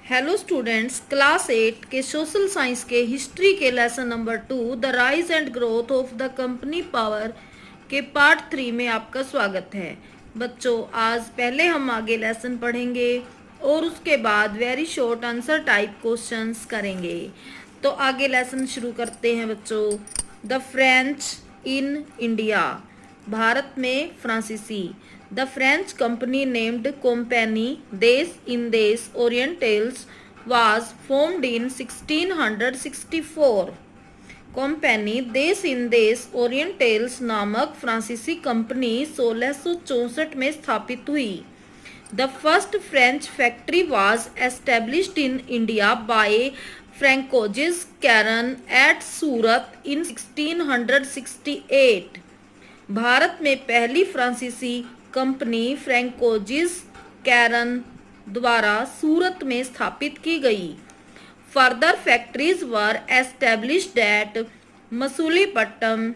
Hello students, class 8 के social science के history के lesson number 2 the rise and growth of the company power के part 3 में आपका स्वागत है। बच्चों, आज पहले हम आगे लेसन पढ़ेंगे और उसके बाद very short answer type questions करेंगे। तो आगे लेसन शुरू करते हैं बच्चों। The French in India, Bharat में फ्रांसीसी। The French company named Compagnie des Indes Orientales was formed in 1664. Compagnie des Indes Orientales नामक फ्रांसीसी कंपनी 1664 में स्थापित हुई। The first French factory was established in India by Francois Caron at Surat in 1668. Bharat में पहली फ्रांसीसी कंपनी फ्रैंकोजिस कैरन द्वारा सूरत में स्थापित की गई। फर्दर फैक्ट्रीज वर एस्टेब्लिश्ड एट मसूलीपट्टनम,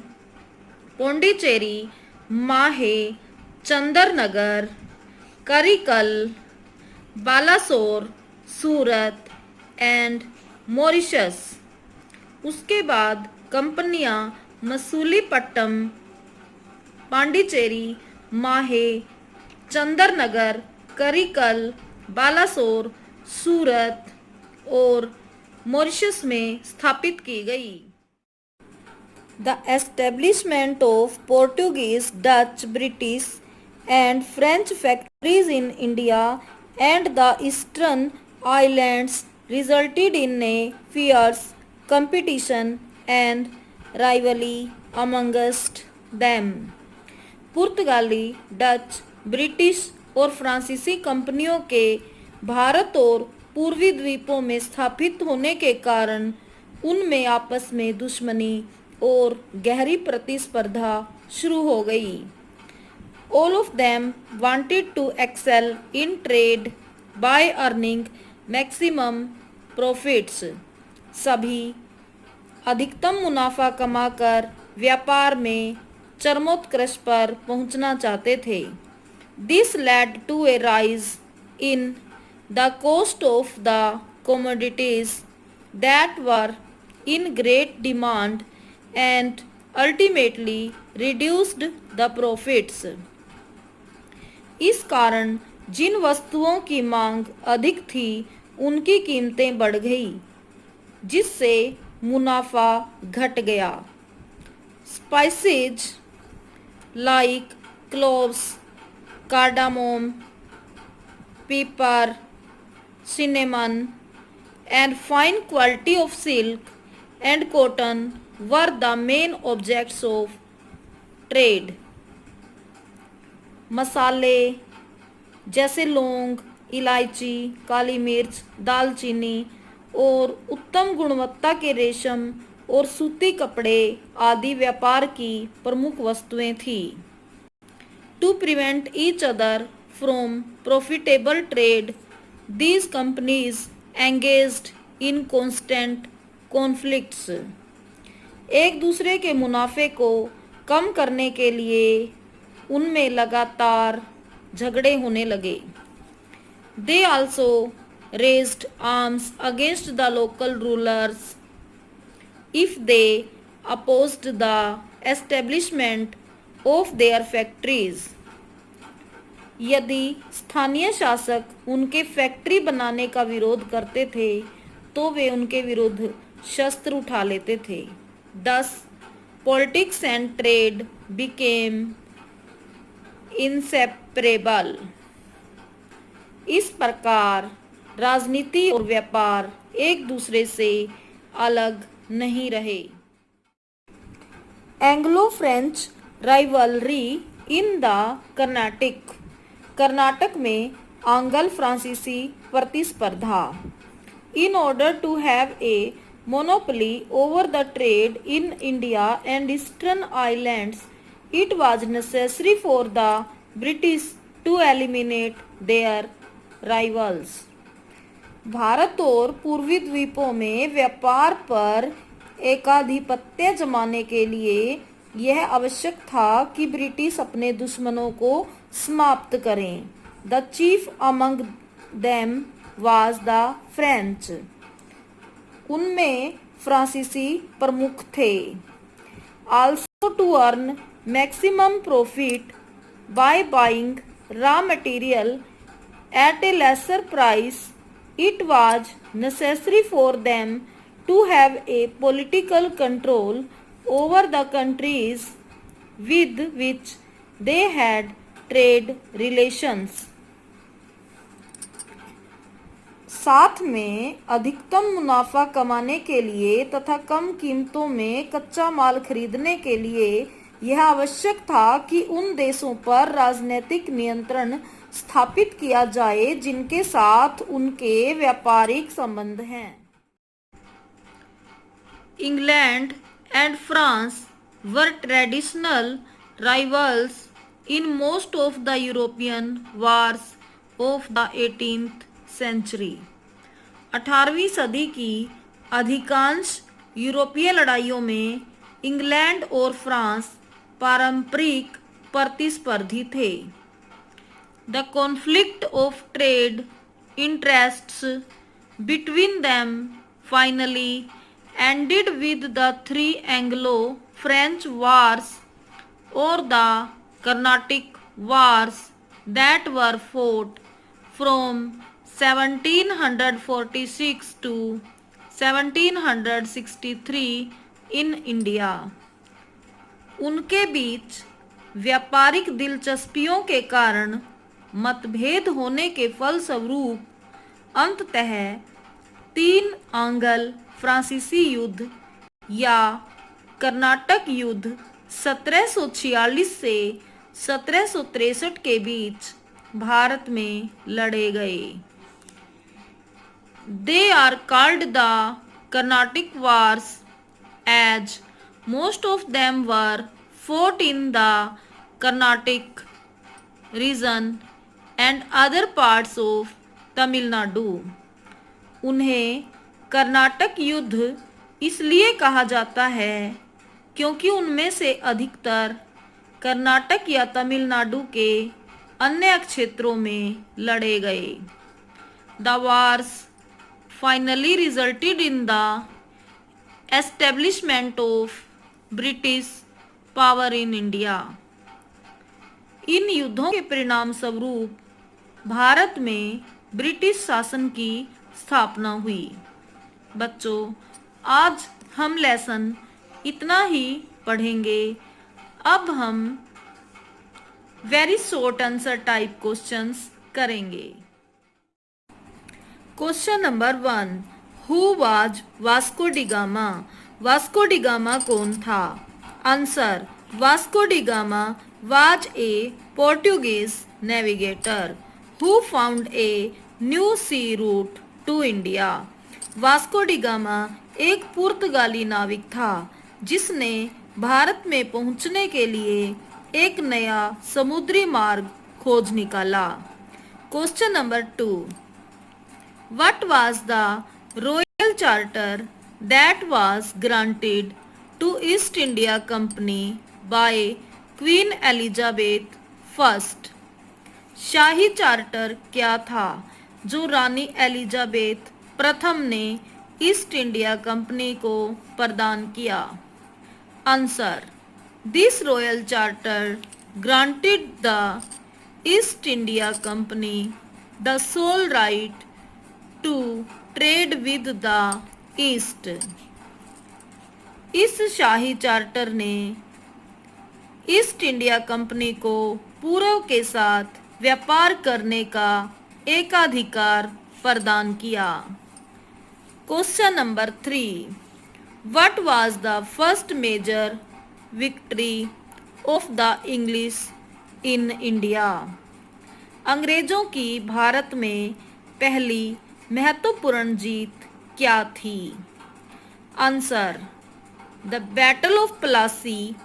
पौंडीचेरी, माहे, चंदरनगर, करिकल, बालासोर, सूरत एंड मॉरिशस। उसके बाद कंपनियां मसूलीपट्टनम, पांडिचेरी, माहे, चंदरनगर, करिकल, बालासोर, सूरत और मॉरिशस में स्थापित की गई। The establishment of Portuguese, Dutch, British and French factories in India and the eastern islands resulted in a fierce competition and rivalry amongst them. पुर्तगाली, डच, ब्रिटिश और फ्रांसीसी कंपनियों के भारत और पूर्वी द्वीपों में स्थापित होने के कारण उनमें आपस में दुश्मनी और गहरी प्रतिस्पर्धा शुरू हो गई। All of them wanted to excel in trade by earning maximum profits. सभी अधिकतम मुनाफा कमाकर व्यापार में चरमोत्कर्ष पर पहुंचना चाहते थे। This led to a rise in the cost of the commodities that were in great demand and ultimately reduced the profits. इस कारण जिन वस्तुओं की मांग अधिक थी उनकी कीमतें बढ़ गई, जिससे मुनाफा घट गया। Spices like cloves, cardamom, pepper, cinnamon, and fine quality of silk and cotton were the main objects of trade. मसाले जैसे लौंग, इलायची, काली मिर्च, दालचीनी और उत्तम गुणवत्ता के रेशम और सूती कपड़े आदि व्यापार की प्रमुख वस्तुएं थी। To prevent each other from profitable trade, these companies engaged in constant conflicts. एक दूसरे के मुनाफे को कम करने के लिए उनमें लगातार झगड़े होने लगे। They also raised arms against the local rulers if they opposed the establishment of their factories. यदि स्थानीय शासक उनके फैक्ट्री बनाने का विरोध करते थे तो वे उनके विरुद्ध शस्त्र उठा लेते थे। Thus, politics and trade became inseparable. इस प्रकार राजनीति और व्यापार एक दूसरे से अलग नहीं रहे। Anglo French rivalry in the Carnatic, Karnataka में आंग्ल फ्रांसीसी प्रतिस्पर्धा। In order to have a monopoly over the trade in India and eastern islands, it was necessary for the British to eliminate their rivals. Bharat और पूर्वी द्वीपों में व्यापार पर एकाधिपत्य जमाने के लिए यह आवश्यक था कि ब्रिटिश अपने दुश्मनों को समाप्त करें। The chief among them was the French. उनमें फ्रांसीसी प्रमुख थे। Also to earn maximum profit by buying raw material at a lesser price, it was necessary for them to have a political control over the countries with which they had trade relations। साथ में अधिकतम मुनाफा कमाने के लिए तथा कम कीमतों में कच्चा माल खरीदने के लिए यह आवश्यक था कि उन देशों पर राजनीतिक नियंत्रण स्थापित किया जाए जिनके साथ उनके व्यापारिक संबंध हैं। England and France were traditional rivals in most of the European wars of the 18th century. 18वीं सदी की अधिकांश यूरोपीय लड़ाइयों में इंग्लैंड और फ्रांस पारंपरिक प्रतिस्पर्धी थे। The conflict of trade interests between them finally ended with the three Anglo-French wars or the Carnatic Wars that were fought from 1746 to 1763 in India। उनके बीच व्यापारिक दिलचस्पियों के कारण मतभेद होने के फलस्वरूप अंततः 3 आंग्ल फ्रांसीसी युद्ध या कर्नाटक युद्ध 1746 से 1763 के बीच भारत में लड़े गए। They are called the Carnatic Wars as most of them were fought in the Carnatic region and other parts of Tamil Nadu। उन्हें कर्नाटक युद्ध इसलिए कहा जाता है क्योंकि उनमें से अधिकतर कर्नाटक या तमिलनाडु के अन्य क्षेत्रों में लड़े गए। The wars finally resulted in the establishment of British power in India। इन युद्धों के परिणाम स्वरूप भारत में ब्रिटिश शासन की स्थापना हुई। बच्चों, आज हम लेसन इतना ही पढ़ेंगे। अब हम very short answer type questions करेंगे। Question number 1, who was Vasco da Gama. Vasco da Gama कौन था? Answer, Vasco da Gama was a Portuguese navigator who found a new sea route to India। Vasco da gamma एक पुर्तगाली नाविक था जिसने भारत में पहुंचने के लिए एक नया समुद्री मार्ग खोज निकाला। Question number 2, What was the royal charter that was granted to East India Company by queen Elizabeth first. Shahi charter क्या था जो रानी एलिजाबेथ प्रथम ने ईस्ट इंडिया कंपनी को प्रदान किया? Answer, this royal charter granted the East India Company the sole right to trade with the East. इस शाही चार्टर ने ईस्ट इंडिया कंपनी को पूर्व के साथ व्यापार करने का एकाधिकार प्रदान किया। Question number 3, what was the first major victory of the English in India. अंग्रेजों की भारत में पहली महत्वपूर्ण जीत क्या थी? Answer, the battle of Plassey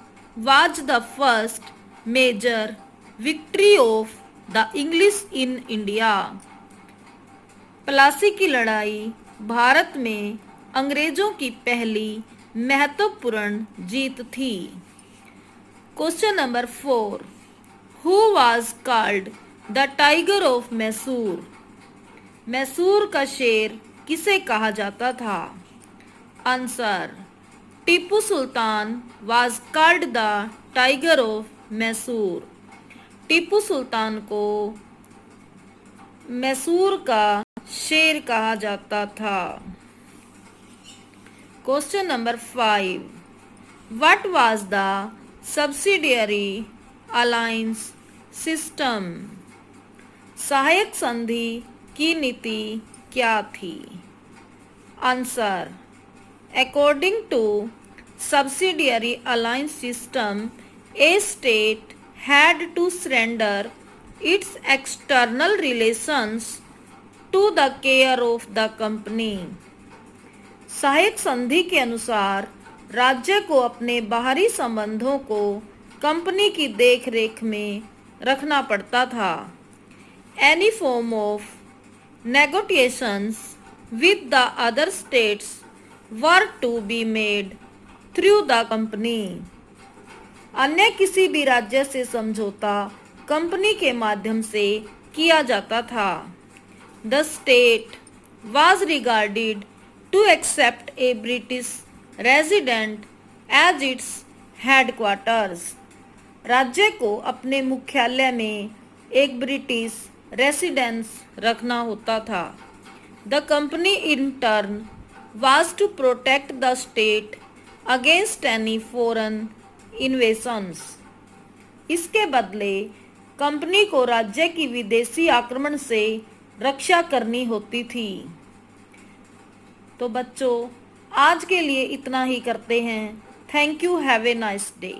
was the first major victory of the English in India। Plassey की लड़ाई भारत में अंग्रेजों की पहली महत्वपूर्ण जीत थी। Question number 4, Who was called the Tiger of Mysore। Mysore का शेर किसे कहा जाता था? Answer, Tipu Sultan was called the tiger of Mysore. Tipu Sultan को मैसूर का शेर कहा जाता था। Question number 5, what was the subsidiary alliance system? सहायक संधि की नीति क्या थी? Answer, according to subsidiary alliance system, a state had to surrender its external relations to the care of the company। सहायक संधि के अनुसार राज्य को अपने बाहरी संबंधों को कंपनी की देखरेख में रखना पड़ता था। Any form of negotiations with the other states were to be made through the company। अन्य किसी भी राज्य से समझौता कंपनी के माध्यम से किया जाता था। The state was regarded to accept a British resident as its headquarters. राज्य को अपने मुख्यालय में एक ब्रिटिश रेसिडेंस रखना होता था। The company in turn was to protect the state against any foreign invasions. इसके बदले कंपनी को राज्य की विदेशी आक्रमण से रक्षा करनी होती थी। तो बच्चों, आज के लिए इतना ही करते हैं। Thank you, have a nice day.